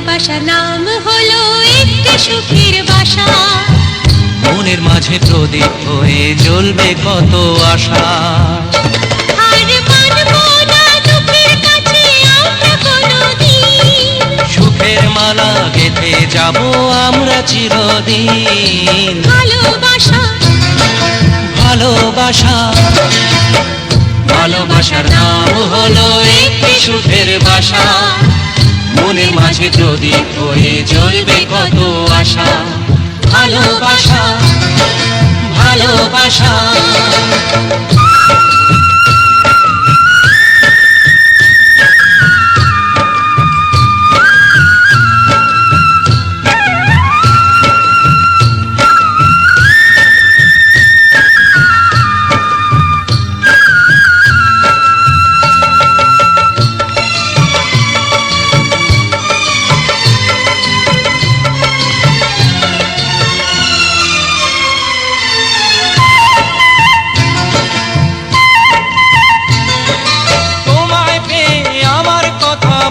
ভালোবাসার নাম হলো একটি সুখের বাসা, মনের মাঝে প্রদীপ হয়ে জ্বলবে কত আশা। আর মানবো না দুঃখের কাছে আমরা কোনোদিন, সুখের মালা গেঁথে যাব আমরা চিরদিন। ভালোবাসা ভালোবাসা ভালোবাসার নাম হলো একটি সুখের বাসা, মনের মাঝে প্রদীপ হয়ে জ্বলবে কত আশা। ভালোবাসা ভালোবাসা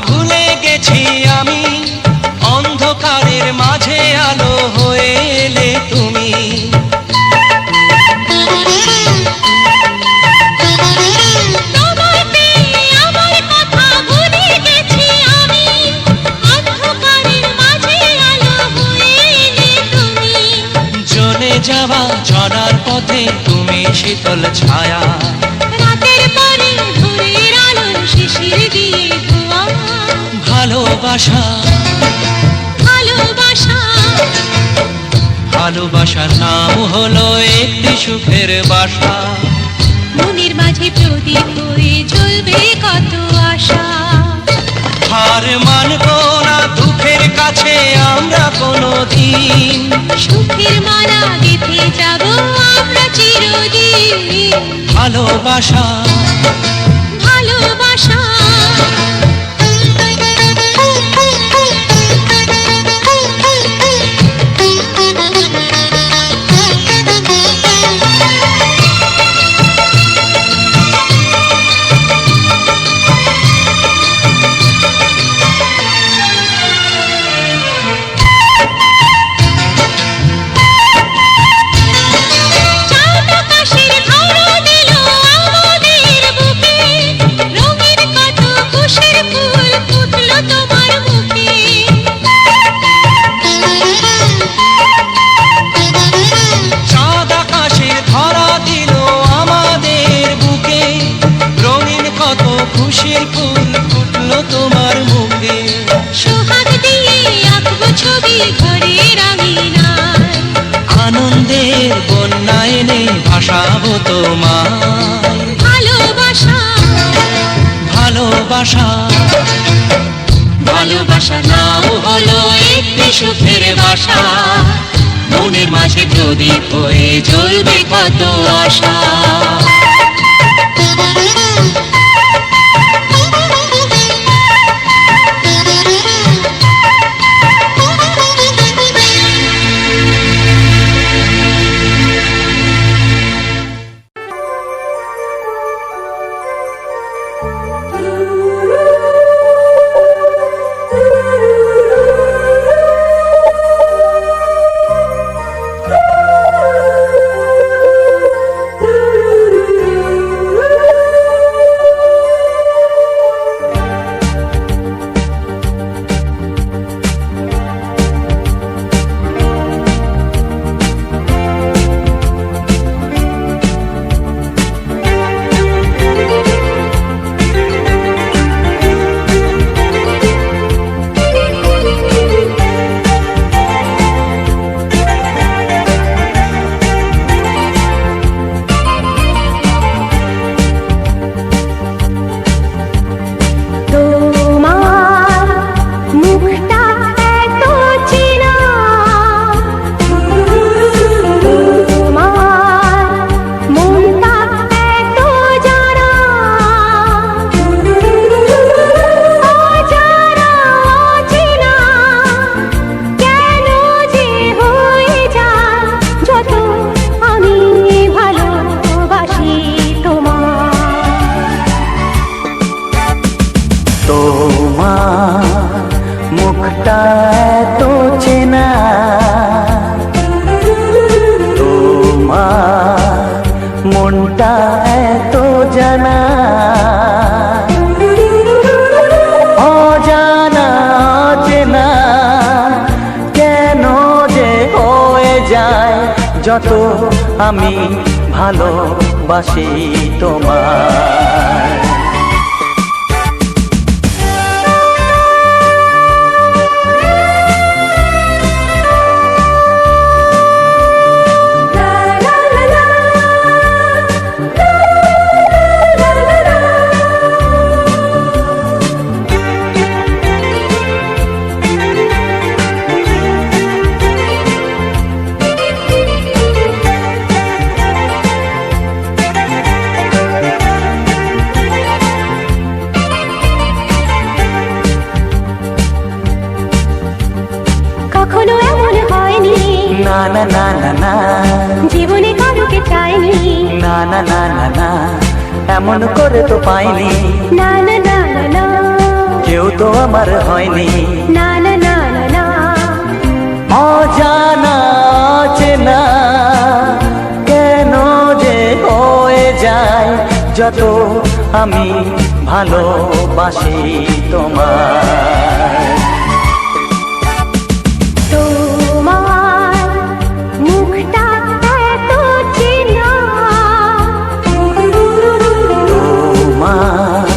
ভুলে গেছি আমি, অন্ধকারের মাঝে আলো হয়ে এলে তুমি। তোমায় পেয়ে আমার কথা ভুলে গেছি আমি, অন্ধকারের মাঝে আলো হয়ে এলে তুমি। জ্বলে যাওয়া ঝরার পথে তুমি শীতল ছায়া, রাতের পরে ভোরের আলো শিশির দিয়ে ধোয়া। ভালোবাসা ভালোবাসা ভালোবাসার নাম হলো একটি সুখের বাসা, মনের মাঝে প্রদীপ হয়ে জ্বলবে কত আশা। হার মানবো না দুঃখের কাছে আমরা কোনোদিন, সুখের মালা গেঁথে যাব আমরা চিরদিন। ভালোবাসা ভালোবাসা খুশির ফুল ফুটলো তোমার মুখে। সোহাগ দিয়ে আঁকবো ছবি ঘরের আঙিনায়, আনন্দের বন্যা এনে ভাসাবো তোমায়। ভালোবাসা ভালোবাসা ভালোবাসার নাম হলো একটি সুখের বাসা, মনের মাঝে প্রদীপ হয়ে জ্বলবে কত আশা। মুখটা এত চেনা, তোমার মনটা এত জানা, অজানা চেনা কেন যে হয়ে যায় যত আমি ভালোবাসি তোমায়। কখনো এমন হয়নি, না না না না না, জীবনে কারুকে চাইনি, না না না না না, এমন করে তো পাইনি, না না না না না, কেউ তো আমার হয়নি, না না না না না, অজানা চেনা কেন যে হয়ে যায় যত আমি ভালোবাসি তোমায়। তোমার মুখটা এত চেনা, তোমার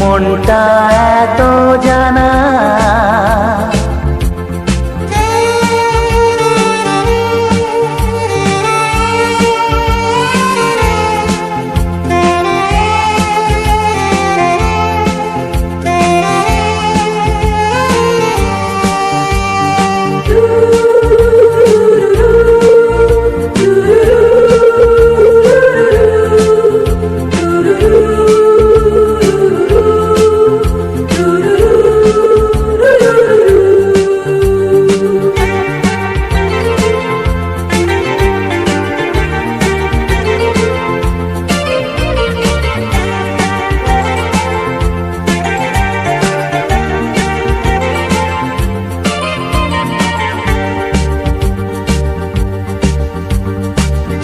মনটা এত জানা,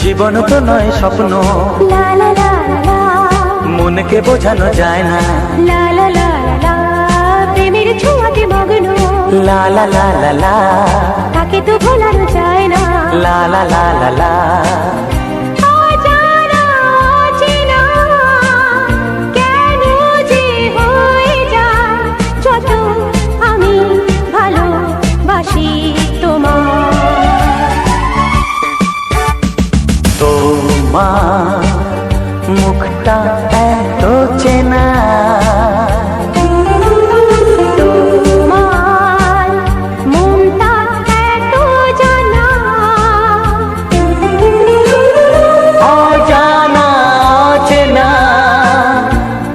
জীবন তো নয় স্বপ্ন, লা লা লা লা, মনকে বোঝানো যায় না, লা লা লা লা, প্রেমের ছোঁয়াতে মগ্ন, লা লা লা লা লা, তাকে তো ভোলানো যায় না, লা লা লা লা লা, অজানা চেনা কেন যে হয়ে যায় যত আমি ভালোবাসি তোমায়। তোমার মুখটা এত চেনা, তোমার মনটা এত জানা, অজানা চেনা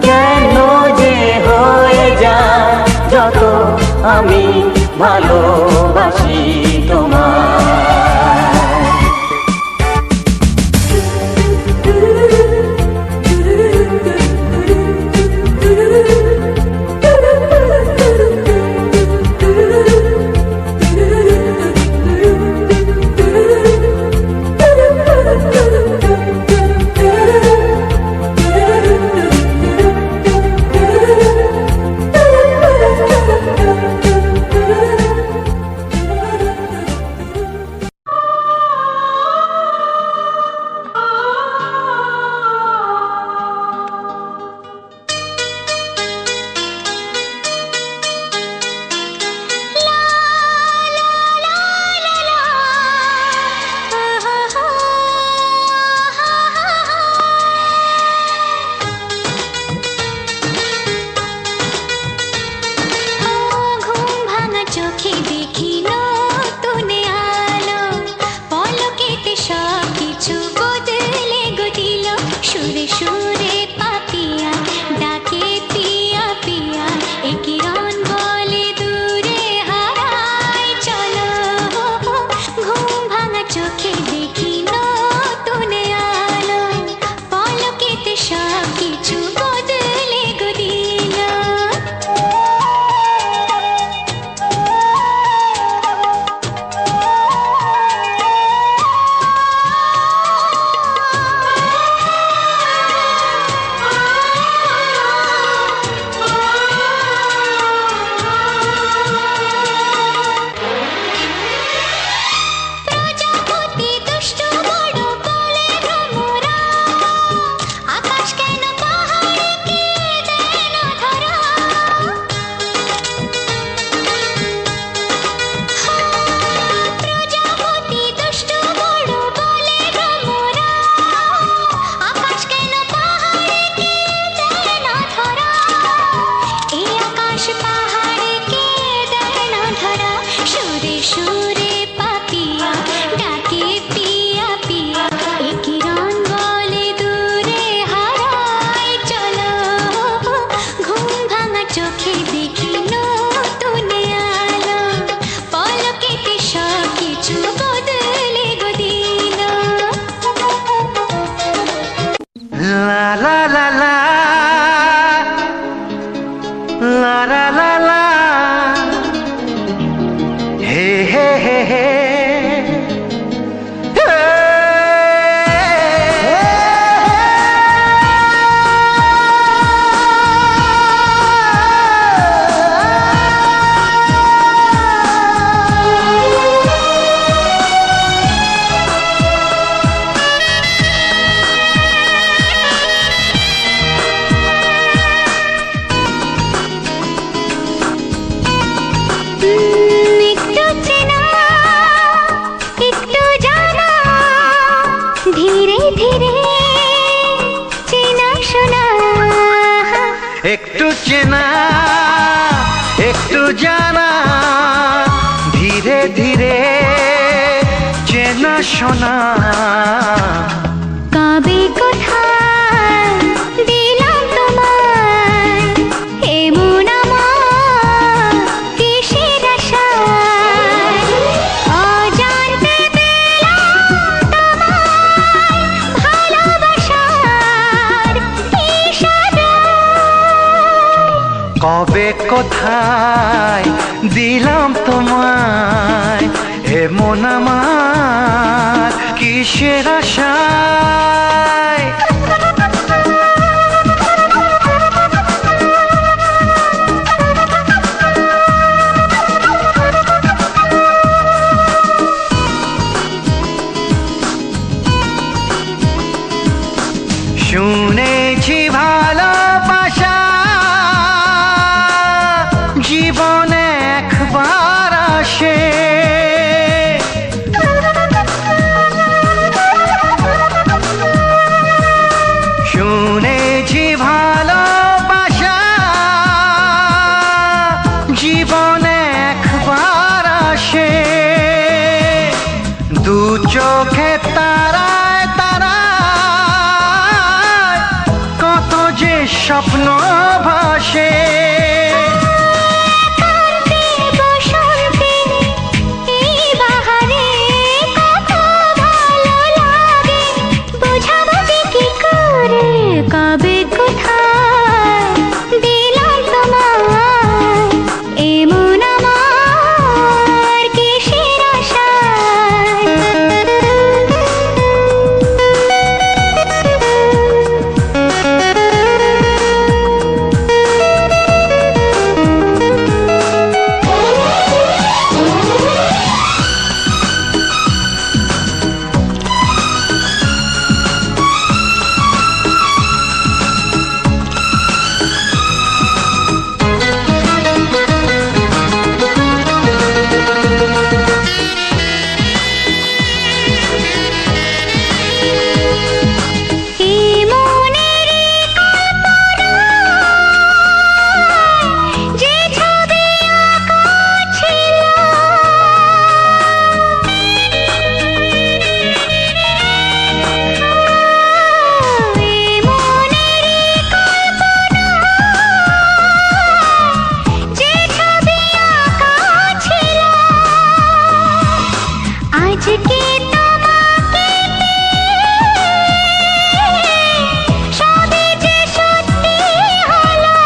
কেন যে হয়ে যায় যত আমি ভালোবাসি তোমায়। লা লা লা লা, হে হে হে হে, একটু চেনা একটু জানা ধীরে ধীরে চেনা শোনা একটু চেনা একটু জানা ধীরে ধীরে চেনা শোনা। কবে কোথায় দিলাম তোমায় এমন আমার কিসের আশায় অজান্তে পেলাম তোমায় ভালোবাসার ইশারায়। কবে কোথায় দিলাম তোমায় এমন আমার কিসের আশায়। শুনেছি ভালোবাসা জীবনে একবার আসে, শুনেছি ভালোবাসা জীবনে একবার আসে। দু চোখে তারায় তারায় কত যে স্বপ্ন ভাসে। কবে কোথায় দিলাম তোমায় এমন আমার কিসের আশায়। আজকে তোমাকে সবই যে সত্যি হলো।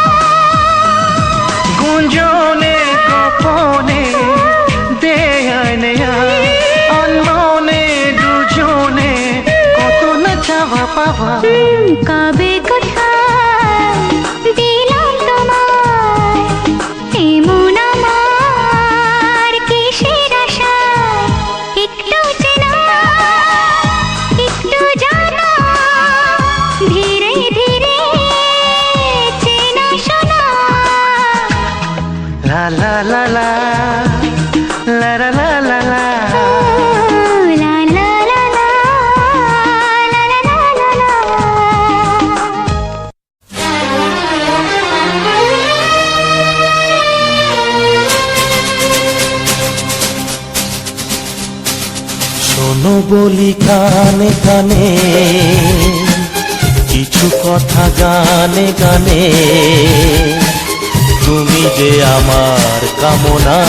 গুঞ্জনে গোপনে দেয়ায় নেয়ায় অনমনে দুজনে কত না চাওয়া পাওয়া। কবে কোথায় দিলাম তোমায় এমন আমার কিসের আশায়। একটু চেনা একটু জানা ধীরে ধীরে চেনা শোনা। লা লা লা লা, লা লা লা লা লা। লা লা লা লা, লা লা লা লা লা। শোনো বলি কানে কানে কিছু কথা গানে গানে, তুমি যে আমার কামনা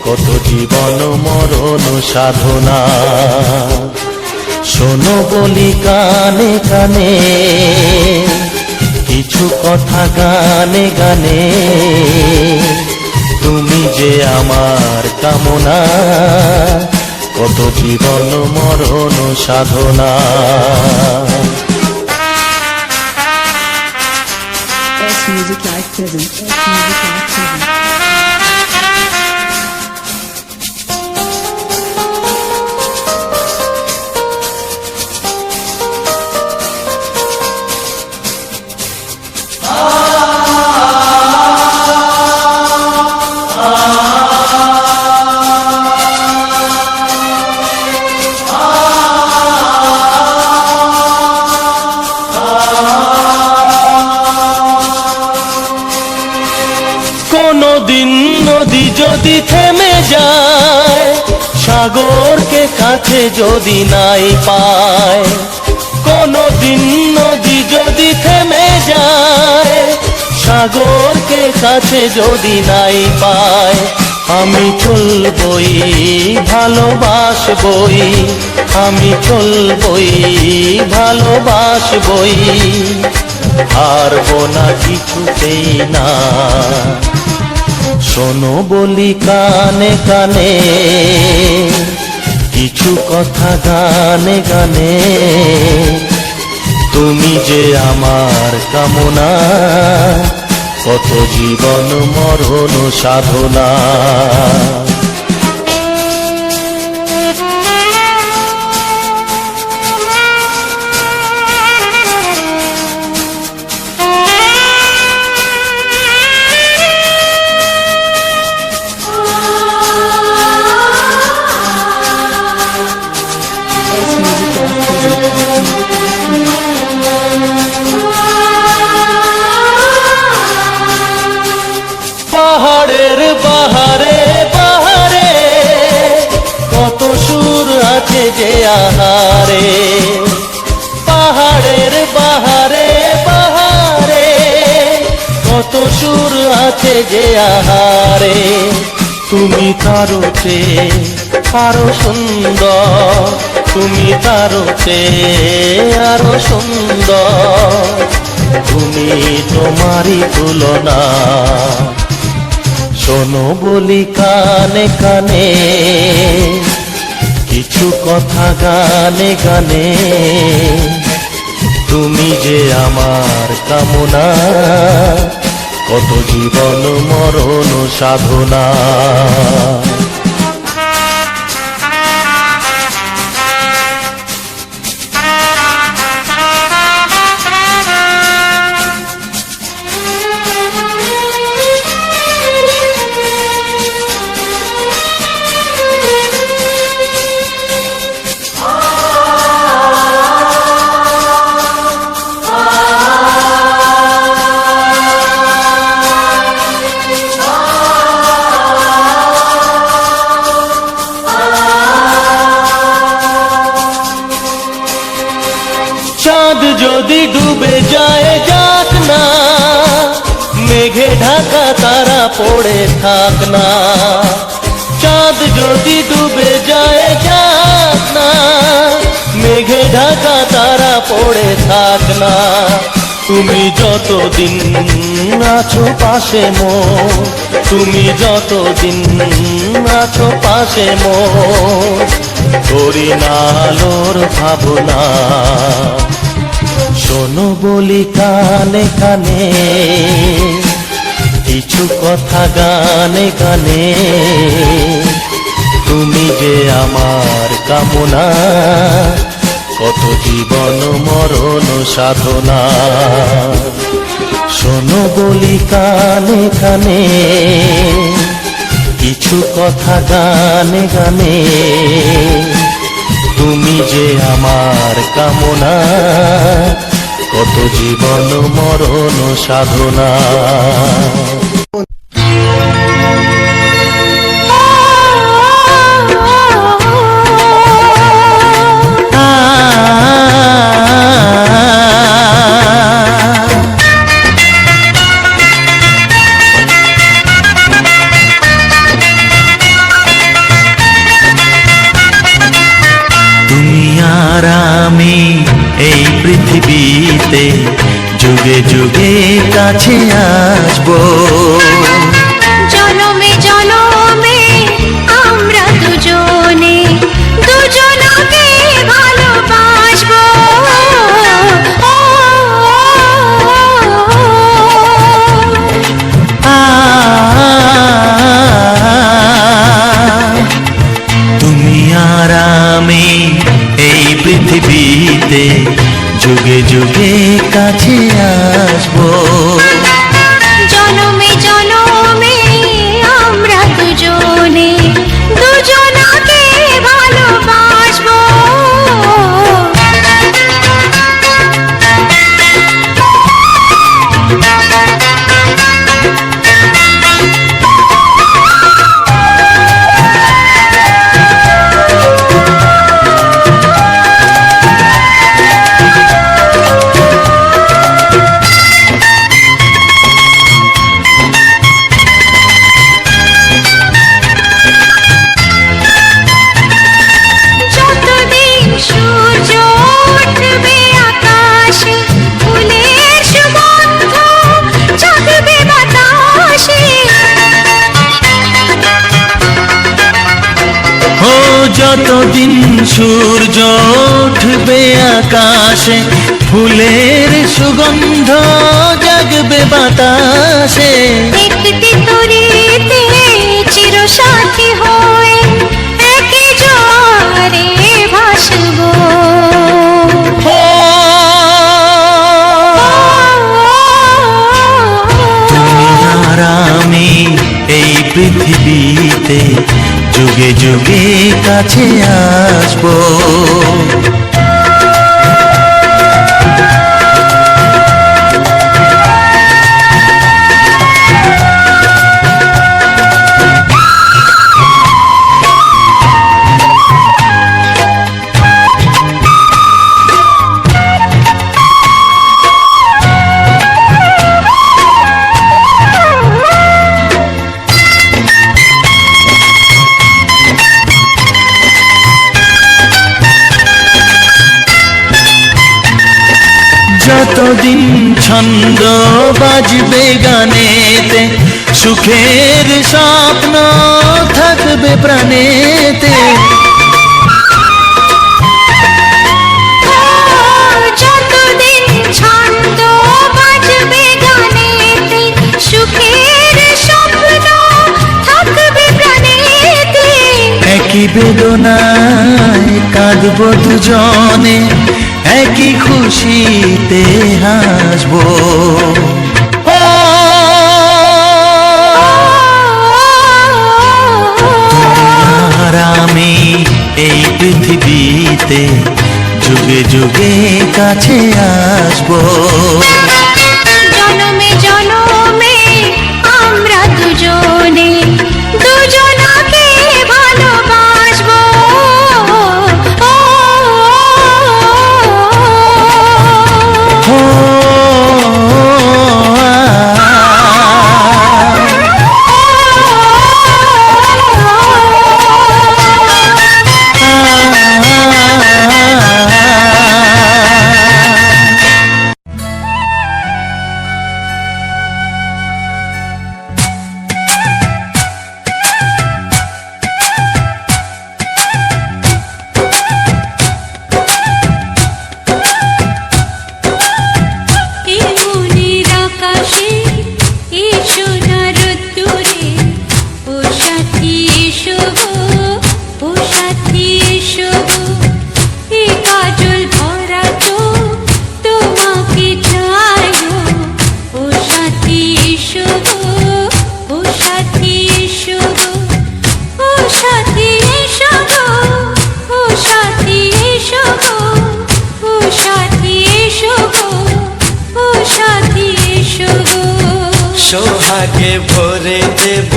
কত জীবন মরণ সাধনা। শোনো বলি কানে কানে কিছু কথা গানে গানে, তুমি যে আমার কামনা, কত জীবন মরণ সাধনা। S Music Live present. S Music Live present. কোনদিন নদী যদি থেমে যায়, সাগরকে কাছে যদি নাই পায়, কোনদিন নদী যদি থেমে যায়, সাগরকে কাছে যদি নাই পায়, আমি চলবই ভালোবাসবই, আমি চলবই ভালোবাসবই, হারবো না কিছুতেই না। শোনো বলি কানে কানে, কিছু কথা গানে গানে, তুমি যে আমার কামনা, কত জীবন মরণ সাধনা। S Music Live পাহাড়ের বাহারে বাহারে, কত সুর আছে যে আহারে, পাহাড়ের বাহারে বাহারে, কত সুর আছে যে আহারে, তুমি তারও চেয়ে আরো সুন্দর, তুমি তারও চেয়ে আরো সুন্দর, তুমি তোমারই তুলনা। শোনো বলি কানে কানে, কিছু কথা গানে গানে, তুমি যে আমার কামনা, কত জীবন মরণ সাধনা। চাঁদ যদি ডুবে যায় যাক না, মেঘে ঢাকা তারা পড়ে থাক না, চাঁদ যদি ডুবে যায় যাক না, মেঘে ঢাকা তারা পড়ে থাক না, তুমি যতদিন আছো পাশে মোর, তুমি যতদিন আছো পাশে মোর, করি না আলোর ভাবনা। শোনো বলি কানে কানে, কিছু কথা গানে গানে, তুমি যে আমার কামনা, কত জীবন মরণ সাধনা। শোনো বলি কানে কানে, কিছু কথা গানে গানে, তুমি যে আমার কামনা, কত জীবন মরণ সাধনা। তুমি আর আমি এই পৃথিবীতে যুগে যুগে কাছে আসবো। জনমে জনমে আমরা দুজনে দুজনকে ভালোবাসবো। তুমি আর আমি এই পৃথিবীতে যুগে যুগে কাছে আসবো। জনমে জনমে আমরা দুজনে দুজনকে ভালোবাসবো। যতদিন সূর্য উঠবে আকাশে, ফুলের সুগন্ধ জাগবে বাতাসে। ও যতদিন সূর্য উঠবে আকাশে, ফুলের সুগন্ধ জাগবে বাতাসে। একটি তরিতে চিরসাথী হয়ে একই জোয়ারে ভাসবো। তুমি আর আমি এই পৃথিবীতে যুগে যুগে কাছে আসবো। যতদিন ছন্দ বাজবে গানেতে, সুখের স্বপ্ন থাকবে প্রাণেতে। যতদিন ছন্দ বাজবে গানেতে, সুখের স্বপ্ন থাকবে প্রাণেতে। একই বেদনায় কাঁদবো দুজনে, একই খুশিতে হাসবো। আর আমি এই পৃথিবীতে যুগে যুগে কাছে আসবো। জনমে জনমে আমরা দুজনে দুজনকে ভালোবাসবো। সোহাগে ভরে দেব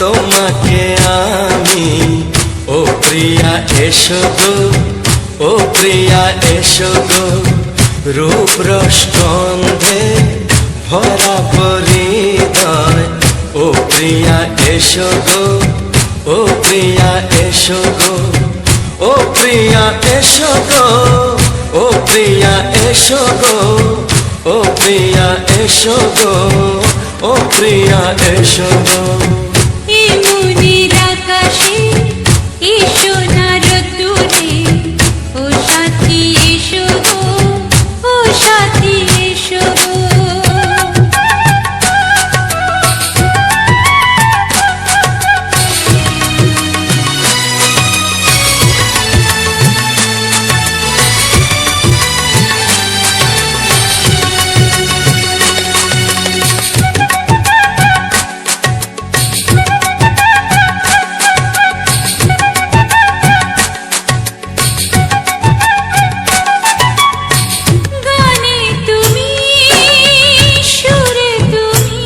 তোমাকে আমি, ও প্রিয়া এসো গো, ও প্রিয়া এসো গো। রূপ রসগন্ধে ভরা পরিদয়, ও প্রিয়া এসো গো, ও প্রিয়া এসো গো, ও প্রিয়া এসো গো, ও প্রিয়া এসো গো, ও ও প্রিয়া এসো গো, ও প্রিয়া এসো গো। এই মনের আকাশে এই সোনার রোদ্দুরে ও সাথী এসো গো, ও সাথী এসো গো। গানে তুমি, সুরে তুমি,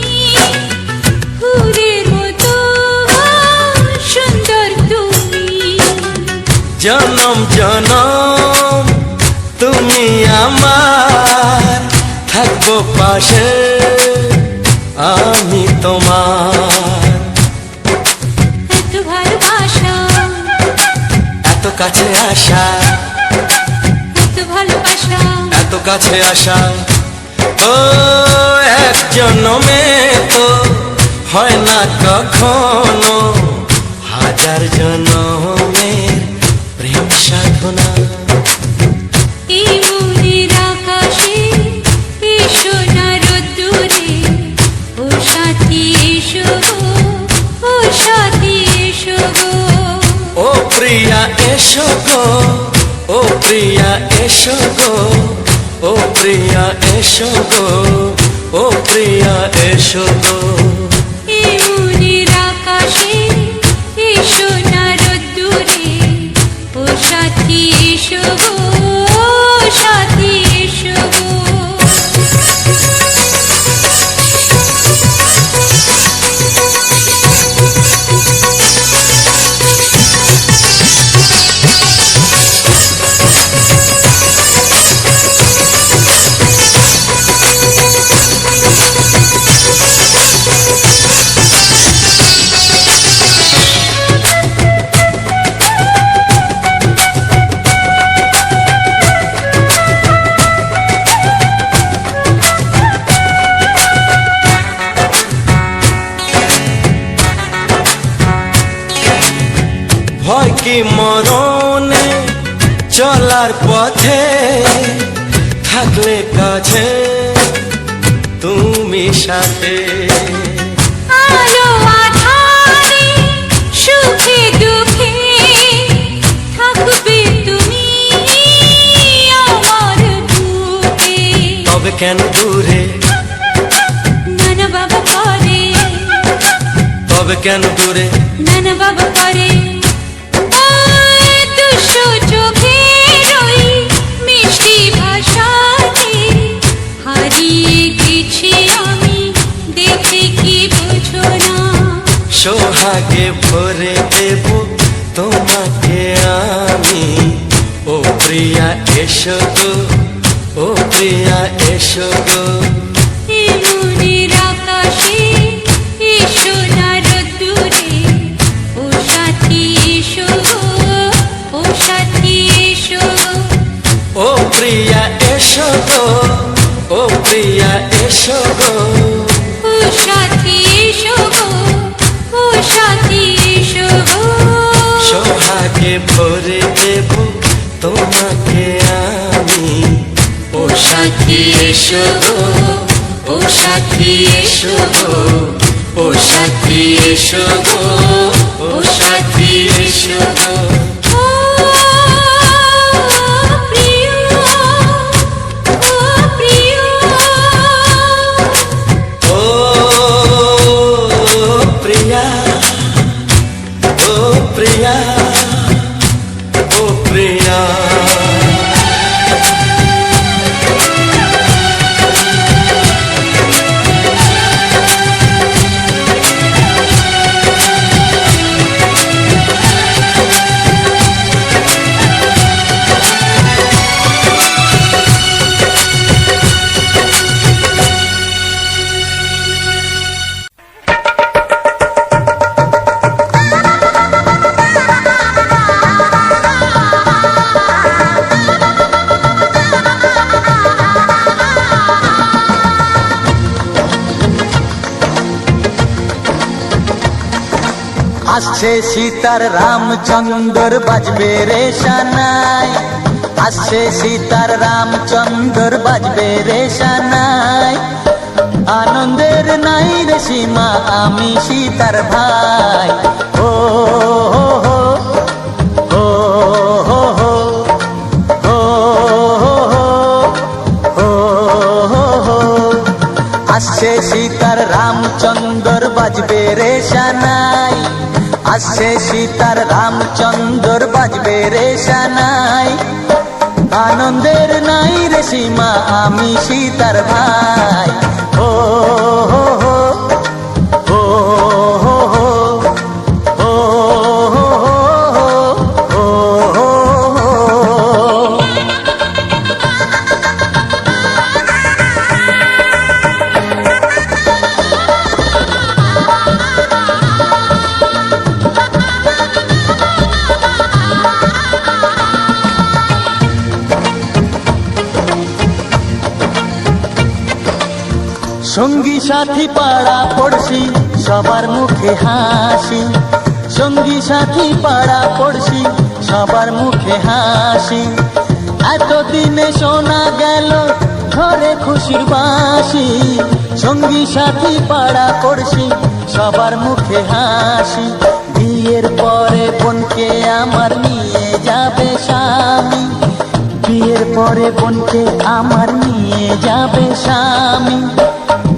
ফুলের মতো সুন্দর তুমি। জনম জনম তুমি আমার, থাকবো পাশে আমি তোমার। এত ভালোবাসা, এত কাছে আসা, এত ভালোবাসা, এত কাছে আসা, ও এক জন্মে তো হয় না কখনো, হাজার জন্মের প্রেম সাধনা। এই মনের আকাশে এই সোনার রোদ্দুরে ও সাথী এসো গো, ও সাথী এসো গো। ও প্রিয়া এসো গো, ও প্রিয়া এসো গো, ও প্রিয়া এসো গো, ও প্রিয়া এসো গো। এই মনের আকাশে এই সোনার রোদ্দুরে ও সাথী এসো গো, ও সাথী এসো গো। ভয় কি মরণে চলার পথে, থাকলে কাছে তুমি সাথে। আলো আঁধারে সুখে দুঃখে থাকবে তুমি আমার বুকে। তবে কেন দূরে, নানা বাবা করে, তবে কেন দূরে, নানা বাবা করে। ওই দুশো চোখের ওই মিষ্টি ভাষাতে হারিয়ে গেছি আমি, দেখে কি বুঝো না। সোহাগে ভরে দেব তোমাকে আমি, ও প্রিয়া এসো গো, ও প্রিয়া এসো গো। এই মনের আকাশে এই সোনার রোদ্দুরে ও সাথী এসো গো, ও সাথী এসো গো। ও প্রিয়া এসো গো, ও প্রিয়া এসো গো। ও সাথী এসো গো, ও সাথী এসো গো। সোহাগে ভরে দেব তোমাকে আমি, ও সাথী এসো গো, ও সাথী এসো গো, ও সাথী এসো গো, ও সাথী এসো গো। ও প্রিয়, ও প্রিয়, ও প্রিয়া, ও প্রিয়া, ও প্রিয়া। আসছে সীতার রামচন্দ্র বাজবে রে সানাই, আসছে সীতার রামচন্দ্র বাজবে রে সানাই। আনন্দের নাই রে সীমা আমি সীতার ভাই। ও হো হো ও হো হো ও হো হো ও হো হো। আসছে সীতার রামচন্দ্র বাজবে রে সানাই, আসছে সীতার রামচন্দ্র বাজবে রে সানাই। আনন্দের নাই রে সীমা আমি সীতার ভাই। ও হো হো ও হো হো ও হো হো ও হো হো। সঙ্গী সাথী পাড়া পড়শি সবার মুখে হাসি, সঙ্গী সাথী পাড়া পড়শি সবার মুখে হাসি। এতদিনে শোনা গেল ঘরে খুশির বাঁশি, সঙ্গী সাথী পাড়া পড়শি সবার মুখে হাসি। বিয়ের পরে বোনকে আমার নিয়ে যাবে স্বামী, বিয়ের পরে বোনকে আমার নিয়ে যাবে স্বামী।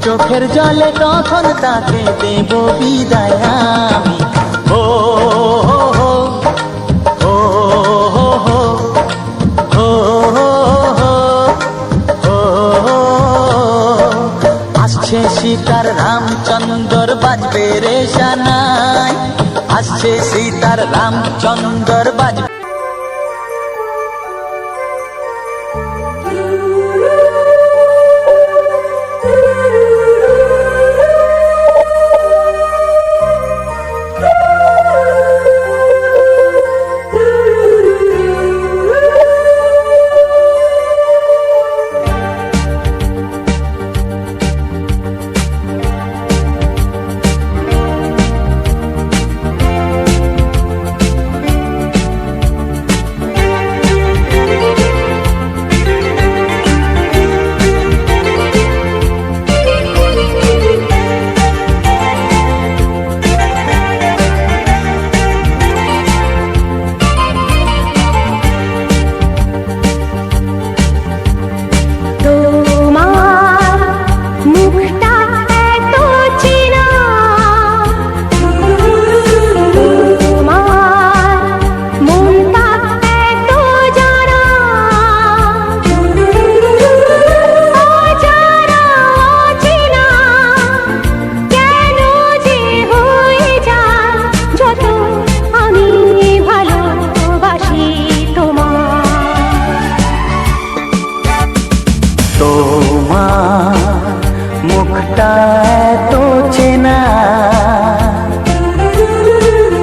চোখের জলে তখন তাকে দেব বিদায় আমি। ও হো হো ও হো হো ও হো হো ও হো। আসছে সীতার রামচন্দ্র বাজবে রে সানাই, আসছে সীতার রামচন্দ্র বাজবে। মুখটা এত চেনা,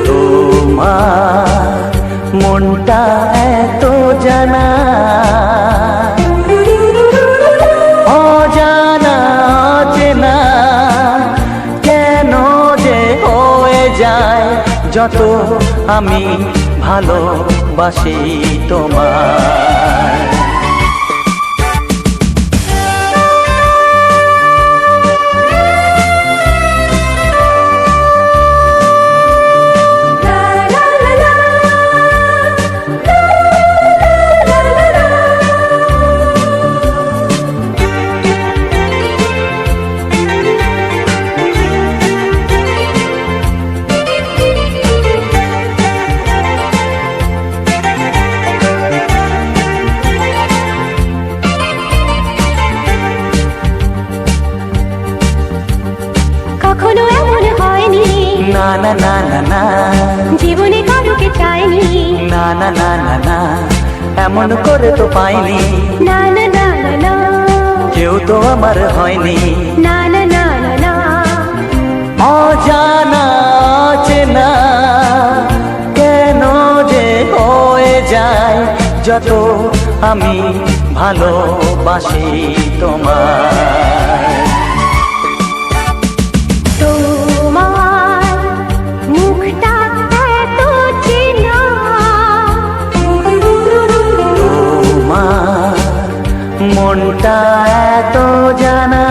তোমার মনটা এত জানা। অজানা অচেনা কেন যে হয়ে যায়, যত আমি ভালোবাসি তোমায়। কখনো এমন হয়নি, না না না না না, জীবনে কারোকে চাইনি, না না না না না, এমন করে তো পাইনি, না না না না না, কেউ তো আমার হয়নি, না না না না না। অজানা অচেনা কেন যে হয়ে যায়, যত আমি ভালোবাসি তোমায়। তোমার মুখটা মনটা এত জানা,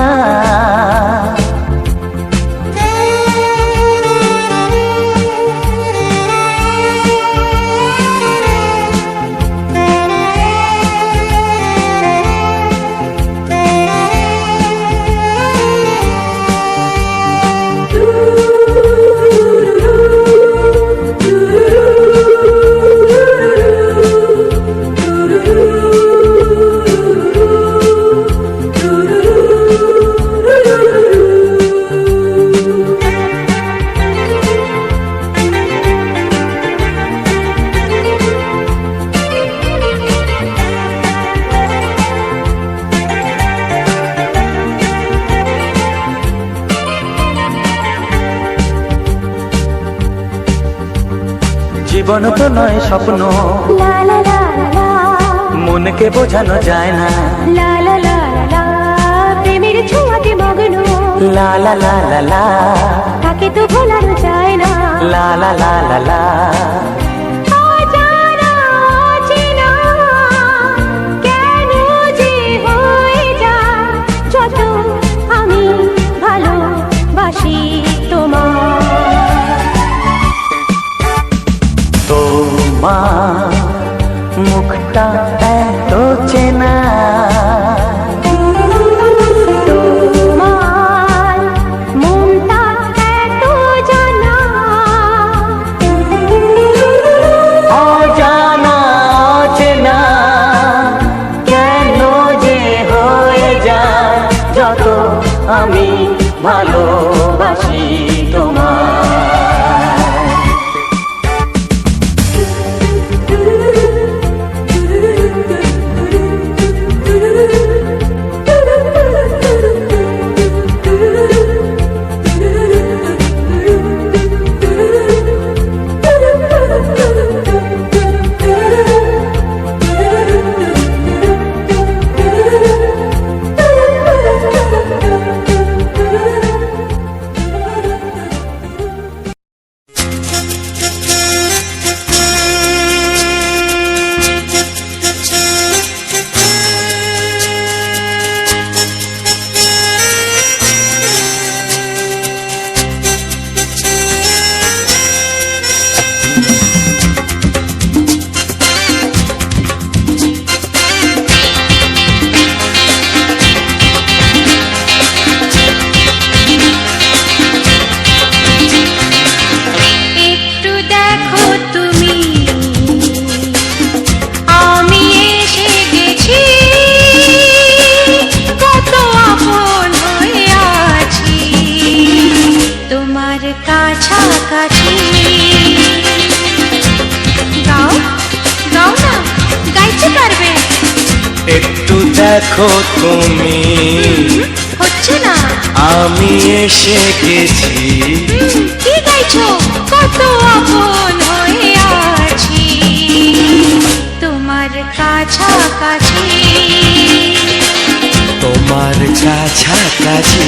জীবন তো নয় স্বপ্ন, লা লা লা লা মনকে বোঝানো যায় না, লা লা লা লা, প্রেমের ছোঁয়াতে মগ্ন, লা লা লা লা লা, তাকে তো ভোলানো যায় না, লা লা লা লা লা। অজানা অচেনা কেন যে হয়ে যায়, যত আমি ভালোবাসি তোমার। তোমার মুখটা এত চেনা, তোমার মনটা এত জানা, অজানা অচেনা কেন যে হয়ে যায়, যত আমি ভালোবাসি তোমার। কাছাকাছি গাও গাও না, গাইতে পারবে? একটু দেখো তুমি, হচ্ছে না, আমি এসে গেছি। কি গাইছো? কত আপন হয়ে আছি তোমার কাছাকাছি, তোমার কাছাকাছি।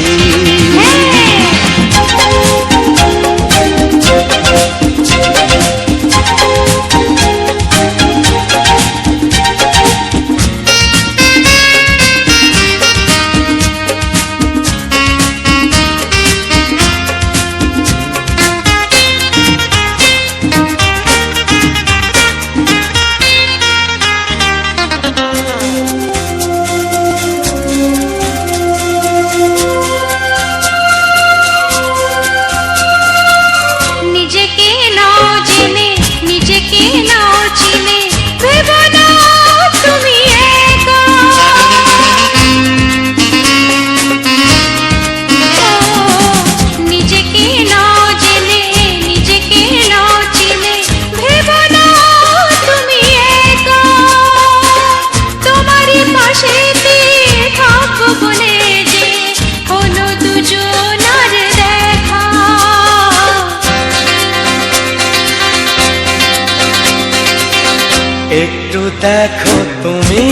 একটু দেখো তুমি,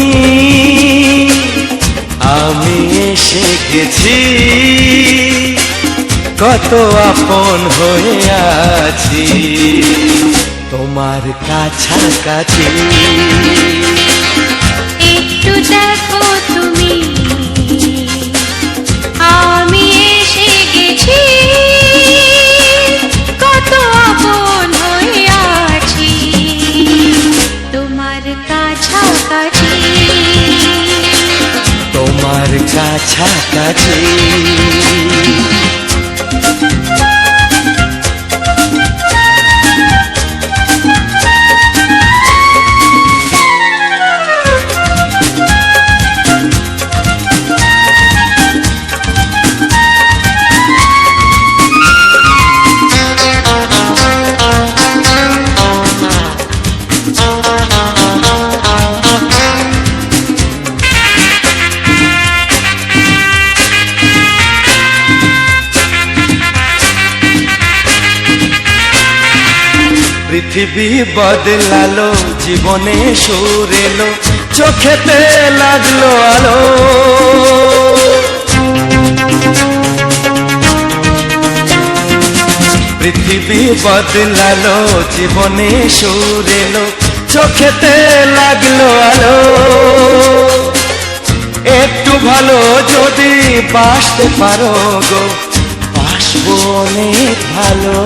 আমি এসে গেছি, কত আপন হয়ে আছি তোমার কাছাকাছি। একটু দেখো তুমি, পৃথিবী বদলালো, জীবনে সুর এলো, চোখেতে লাগলো আলো। পৃথিবী বদলালো, জীবনে সুর এলো, চোখেতে লাগলো আলো। একটু ভালো যদি বাসতে পারো গো, বাসবো অনেক ভালো।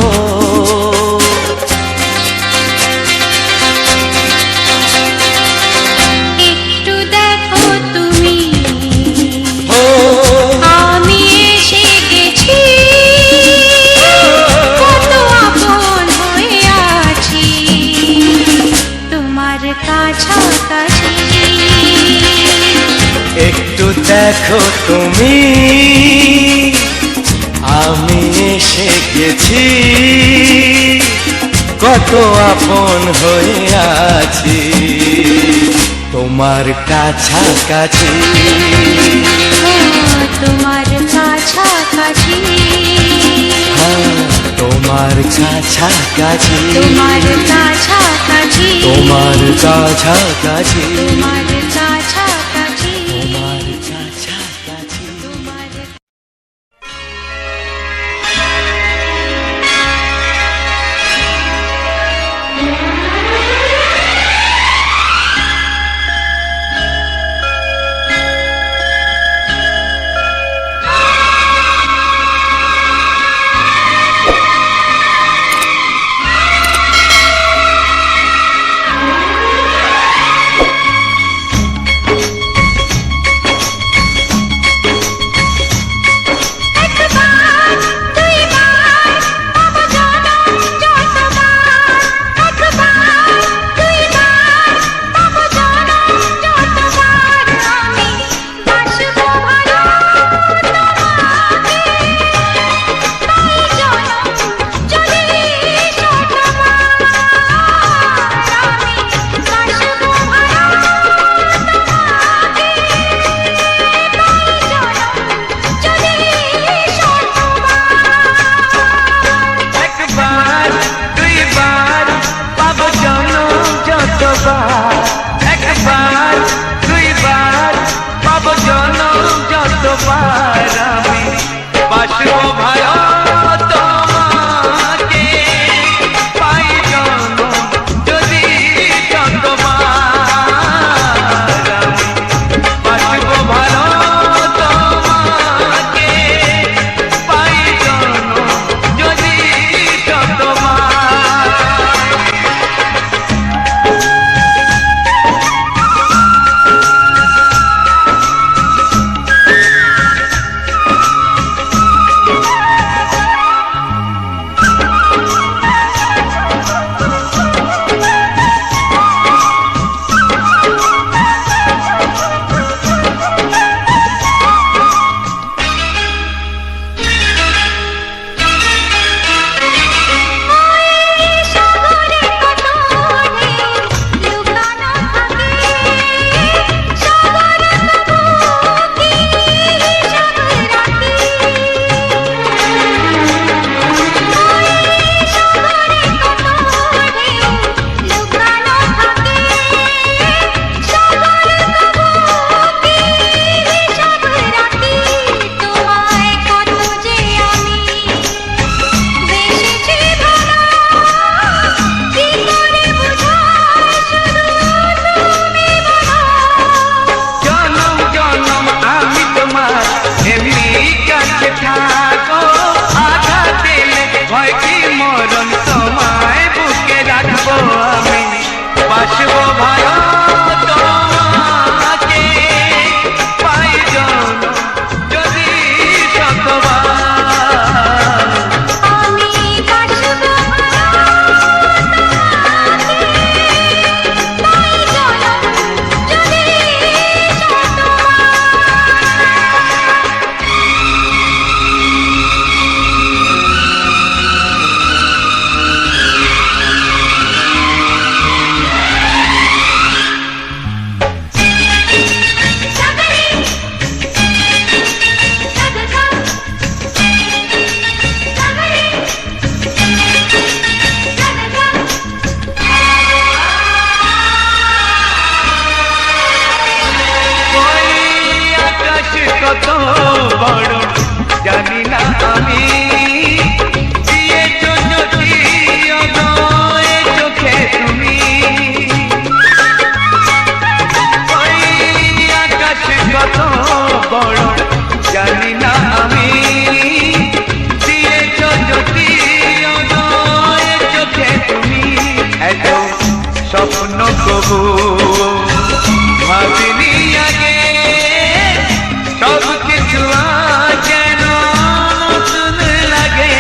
একটু দেখো তুমি, ও আমি এসে গেছি, কত আপন হয়ে আছি তোমার কাছাকাছি। একটু দেখো তুমি, আমি এসে গেছি, কত আপন হয়ে আছি তোমার কাছাকাছি। তোমার কাছাকাছি, হ্যাঁ, তোমার কাছাকাছি, তোমার কাছাকাছি, তোমার কাছাকাছি, তোমার কাছাকাছি, তোমার কাছাকাছি। তোমার তবু ভাবিনি আগে সব কিছু আজ যেন নতুন লাগে।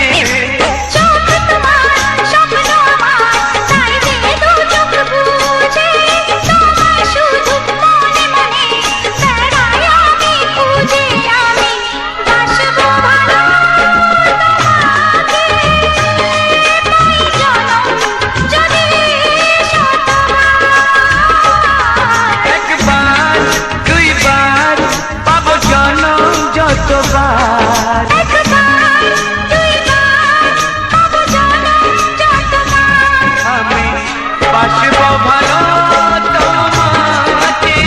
চোখ তোমার স্বপ্ন আমার, তাই যে দু চোখ বুঝে তোমায় শুধু মনে মনে বেড়াই আমি খুঁজে। আমি বাসবো ভালো তোমাকে, পাই জনম যদি শতবার। একবার দুইবার পাবো জনম যতবার। একবার দুইবার পাবো জনম যতবার। আমি বাসবো ভালো তোমাকে,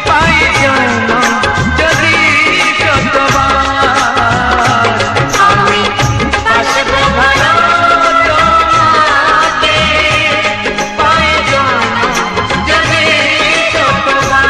পাই জনম যদি শতবার। আমি বাসবো ভালো তোমাকে, পাই জনম যদি শতবার।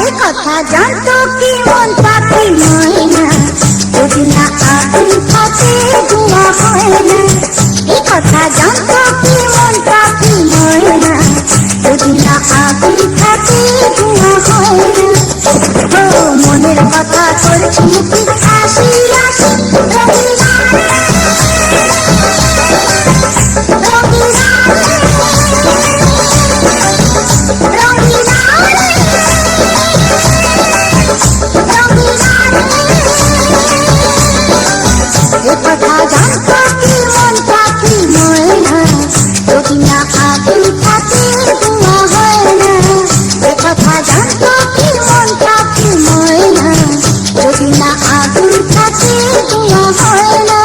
এ কথা জানতো কি মন পাখি ময়না, যদি না আগুন থাকে ধোঁয়া হয় না। এ কথা জানতো কি মন পাখি ময়না, যদি না আগুন থাকে ধোঁয়া হয় না। ও মনের কথা করছি কি হাসি হাসি, রঙিনা কথা জানতো কি মন পাখি ময়না, যদি না আগুন থাকে ধোঁয়া হয় না। এ কথা জানতো কি মন পাখি ময়না, যদি না আগুন থাকে ধোঁয়া হয় না।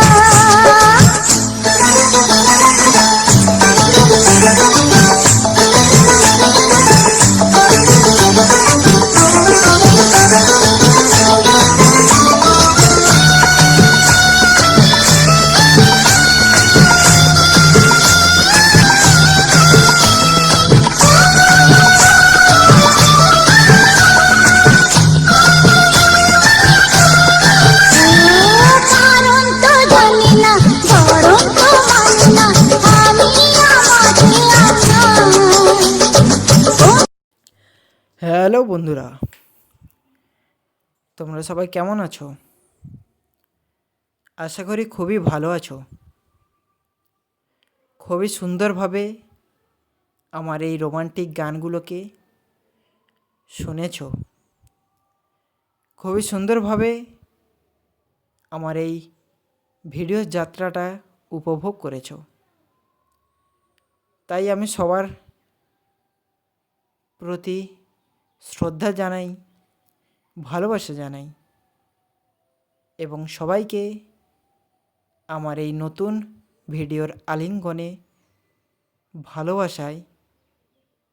কারণ তো জানি না, ধরন তো মানি না, আমি আমাকে হ্যালো বন্ধুরা, তোমরা সবাই কেমন আছো? আশা করি খুবই ভালো আছো। খুবই সুন্দরভাবে আমার এই রোমান্টিক গানগুলোকে শুনেছো। খুবই সুন্দরভাবে আমার এই ভিডিও যাত্রাটা উপভোগ করেছো। তাই আমি সবার প্রতি শ্রদ্ধা জানাই, ভালোবাসা জানাই এবং সবাইকে আমার এই নতুন ভিডিওর আলিঙ্গনে ভালোবাসায়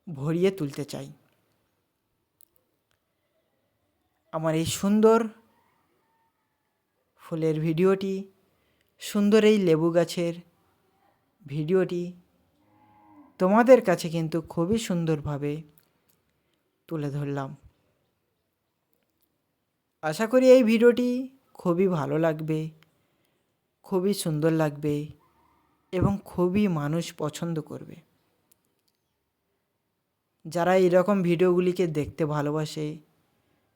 ভরিয়ে তুলতে চাই। আমার এই সুন্দর ফুলের ভিডিওটি, সুন্দর এই লেবু গাছের ভিডিওটি তোমাদের কাছে কিন্তু খুবই সুন্দরভাবে তুলে ধরলাম। আশা করি এই ভিডিওটি খুবই ভালো লাগবে, খুবই সুন্দর লাগবে এবং খুবই মানুষ পছন্দ করবে। যারা এরকম ভিডিওগুলিকে দেখতে ভালোবাসে,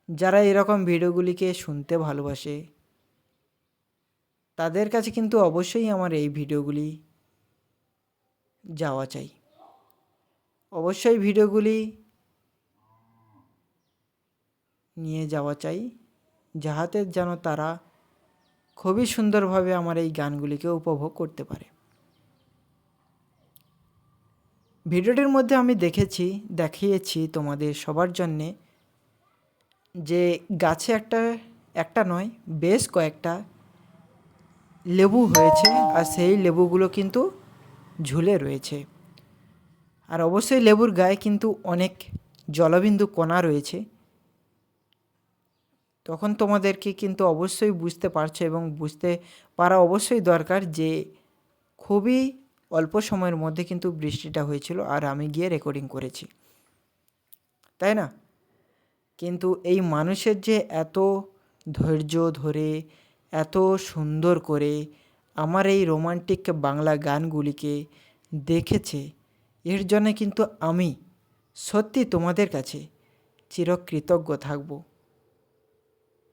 যারা এরকম ভিডিওগুলিকে শুনতে ভালোবাসে, তাদের কাছে কিন্তু অবশ্যই আমার এই ভিডিওগুলি যাওয়া চাই। অবশ্যই ভিডিওগুলি নিয়ে যাওয়া চাই, যাহাতে যেন তারা খুবই সুন্দরভাবে আমার এই গানগুলিকে উপভোগ করতে পারে। ভিডিওটির মধ্যে আমি দেখিয়েছি তোমাদের সবার জন্যে যে গাছে একটা নয় বেশ কয়েকটা লেবু হয়েছে, আর সেই লেবুগুলো কিন্তু ঝুলে রয়েছে। আর অবশ্যই লেবুর গায়ে কিন্তু অনেক জলবিন্দু কণা রয়েছে। তখন তোমাদেরকে কিন্তু অবশ্যই বুঝতে পারছো, এবং বুঝতে পারা অবশ্যই দরকার যে খুবই অল্প সময়ের মধ্যে কিন্তু বৃষ্টিটা হয়েছিল, আর আমি গিয়ে রেকর্ডিং করেছি, তাই না? কিন্তু এই মানুষের যে এত ধৈর্য ধরে এত সুন্দর করে আমার এই রোমান্টিক বাংলা গানগুলিকে দেখেছে, এর জন্য কিন্তু আমি সত্যি তোমাদের কাছে চিরকৃতজ্ঞ থাকব।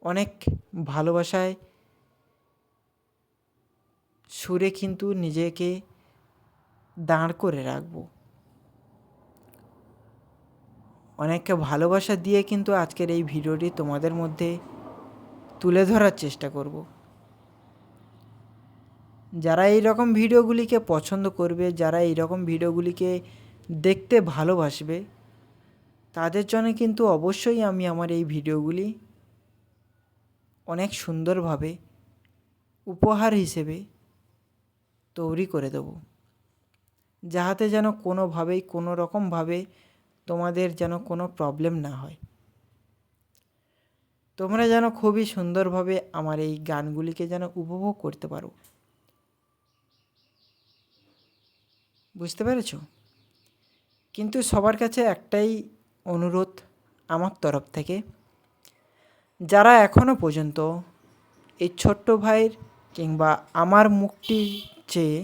অনেক ভালোবাসায় সুরে কিন্তু নিজেকে দাঁড় করে রাখব। অনেককে ভালোবাসা দিয়ে কিন্তু আজকের এই ভিডিওটি তোমাদের মধ্যে তুলে ধরার চেষ্টা করব। যারা এই রকম ভিডিওগুলিকে পছন্দ করবে, যারা এই রকম ভিডিওগুলিকে দেখতে ভালোবাসবে, তাদের জন্য কিন্তু অবশ্যই আমি আমার এই ভিডিওগুলি অনেক সুন্দরভাবে উপহার হিসেবে তৈরি করে দেব, যাহাতে যেন কোনো রকমভাবে তোমাদের যেন কোনো প্রবলেম না হয়। তোমরা যেন খুবই সুন্দরভাবে আমার এই গানগুলিকে যেন উপভোগ করতে পারো। বুঝতে পেরেছো? কিন্তু সবার কাছে একটাই অনুরোধ আমার তরফ থেকে, যারা এখনও পর্যন্ত এই ছোট্ট ভাইয়ের কিংবা আমার মুখটি চেয়ে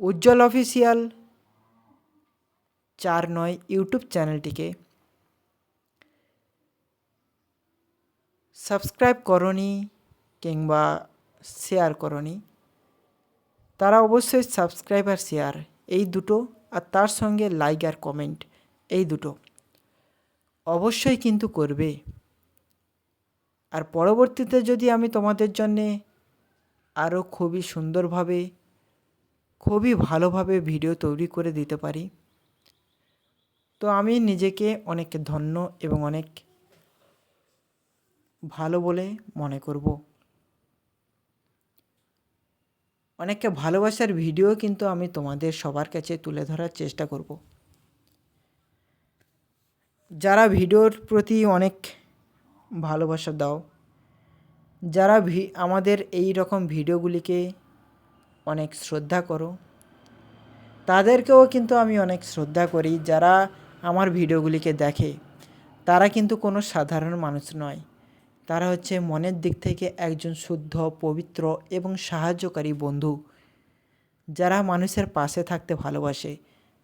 উজ্জ্বল অফিসিয়াল 49 ইউটিউব চ্যানেলটিকে সাবস্ক্রাইব করনি কিংবা শেয়ার করনি, তারা অবশ্যই সাবস্ক্রাইব আর শেয়ার এই দুটো, আর তার সঙ্গে লাইক আর কমেন্ট এই দুটো অবশ্যই কিন্তু করবে। আর পরবর্তীতে যদি আমি তোমাদের জন্যে আরও খুবই সুন্দরভাবে খুবই ভালোভাবে ভিডিও তৈরি করে দিতে পারি, তো আমি নিজেকে অনেক ধন্য এবং অনেক ভালো বলে মনে করব। অনেককে ভালোবাসার ভিডিও কিন্তু আমি তোমাদের সবার কাছে তুলে ধরার চেষ্টা করব। যারা ভিডিওর প্রতি অনেক ভালোবাসা দাও, যারা আমাদের এই রকম ভিডিওগুলিকে অনেক শ্রদ্ধা করো, তাদেরকেও কিন্তু আমি অনেক শ্রদ্ধা করি। যারা আমার ভিডিওগুলিকে দেখে তারা কিন্তু কোনো সাধারণ মানুষ নয়, তারা হচ্ছে মনের দিক থেকে একজন শুদ্ধ, পবিত্র এবং সাহায্যকারী বন্ধু, যারা মানুষের পাশে থাকতে ভালোবাসে,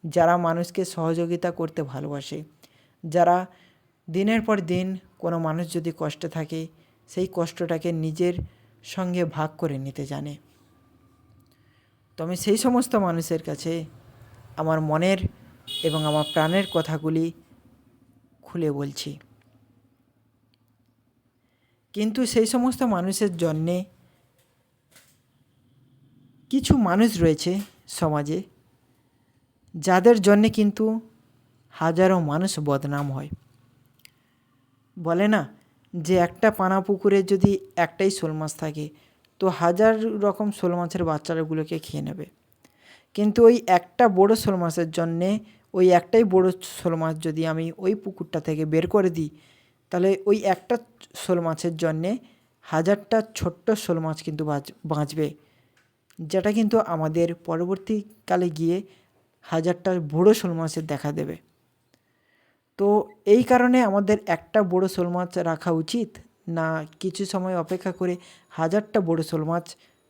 যারা মানুষকে সহযোগিতা করতে ভালোবাসে, যারা দিনের পর দিন কোনো মানুষ যদি কষ্টে থাকে সেই কষ্টটাকে নিজের সঙ্গে ভাগ করে নিতে জানে। তো আমি সেই সমস্ত মানুষের কাছে আমার মনের এবং আমার প্রাণের কথাগুলি খুলে বলছি। কিন্তু সেই সমস্ত মানুষের জন্যে কিছু মানুষ রয়েছে সমাজে, যাদের জন্যে কিন্তু হাজারো মানুষ বদনাম হয়। বলে না যে একটা পানা পুকুরে যদি একটাই শোল মাছ থাকে তো হাজার রকম শোল মাছের বাচ্চাগুলোকে খেয়ে নেবে, কিন্তু ওই একটা বড় শোল মাছের জন্যে ওই একটাই বড় শোল মাছ যদি আমি ওই পুকুরটা থেকে বের করে দিই, তাহলে ওই একটা শোল মাছের জন্যে হাজারটা ছোট্ট শোল মাছ কিন্তু বাঁচবে, যেটা কিন্তু আমাদের পরবর্তীকালে গিয়ে হাজারটা বড় শোল মাছের দেখা দেবে। তো এই কারণে আমাদের একটা বড় শোল মাছ রাখা উচিত না কিছু সময় অপেক্ষা করে হাজারটা বড় শোল মাছ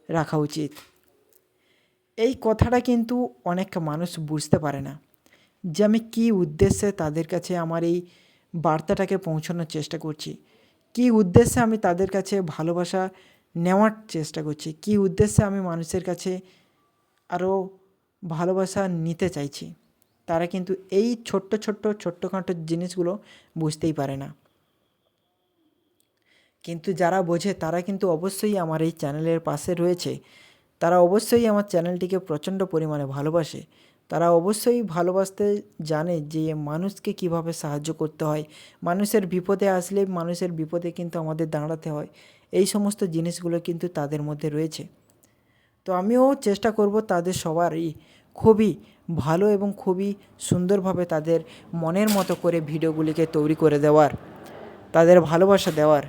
রাখা উচিত? এই কথাটা কিন্তু অনেক মানুষ বুঝতে পারে না যে আমি কী উদ্দেশ্যে তাদের কাছে আমার এই বার্তাটাকে পৌঁছানোর চেষ্টা করছি, কী উদ্দেশ্যে আমি তাদের কাছে ভালোবাসা নেওয়ার চেষ্টা করছি, কী উদ্দেশ্যে আমি মানুষের কাছে আরও ভালোবাসা নিতে চাইছি। তারা কিন্তু এই ছোট্টখাটো জিনিসগুলো বুঝতেই পারে না। কিন্তু যারা বোঝে তারা কিন্তু অবশ্যই আমার এই চ্যানেলের পাশে রয়েছে। তারা অবশ্যই আমার চ্যানেলটিকে প্রচণ্ড পরিমাণে ভালোবাসে। তারা অবশ্যই ভালোবাসতে জানে যে মানুষকে কিভাবে সাহায্য করতে হয়, মানুষের বিপদে আসলে মানুষের বিপদে কিন্তু আমাদের দাঁড়াতে হয়, এই সমস্ত জিনিসগুলো কিন্তু তাদের মধ্যে রয়েছে। তো আমিও চেষ্টা করব তাদের সবারই খুবই ভালো এবং খুবই সুন্দরভাবে তাদের মনের মতো করে ভিডিওগুলিকে তৈরি করে দেওয়ার, তাদের ভালোবাসা দেওয়ার।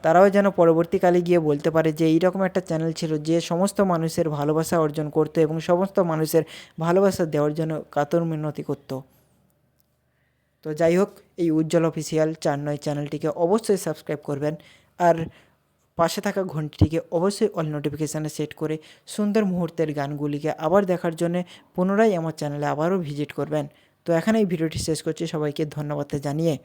তারাও যেন পরবর্তীকালে গিয়ে বলতে পারে যে এইরকম একটা চ্যানেল ছিল যে সমস্ত মানুষের ভালোবাসা অর্জন করতো এবং সমস্ত মানুষের ভালোবাসা দেওয়ার জন্য কাতর মিনতি করতো। তো যাই হোক, এই উজ্জ্বল অফিসিয়াল 4 চ্যানেলটিকে অবশ্যই সাবস্ক্রাইব করবেন, আর পাশে থাকা ঘন্টিটিকে অবশ্যই অল নোটিফিকেশানে সেট করে সুন্দর মুহূর্তের গানগুলিকে আবার দেখার জন্য পুনরায় আমার চ্যানেলে আবারও ভিজিট করবেন। তো এখানে এই ভিডিওটি শেষ করছি, সবাইকে ধন্যবাদ জানিয়ে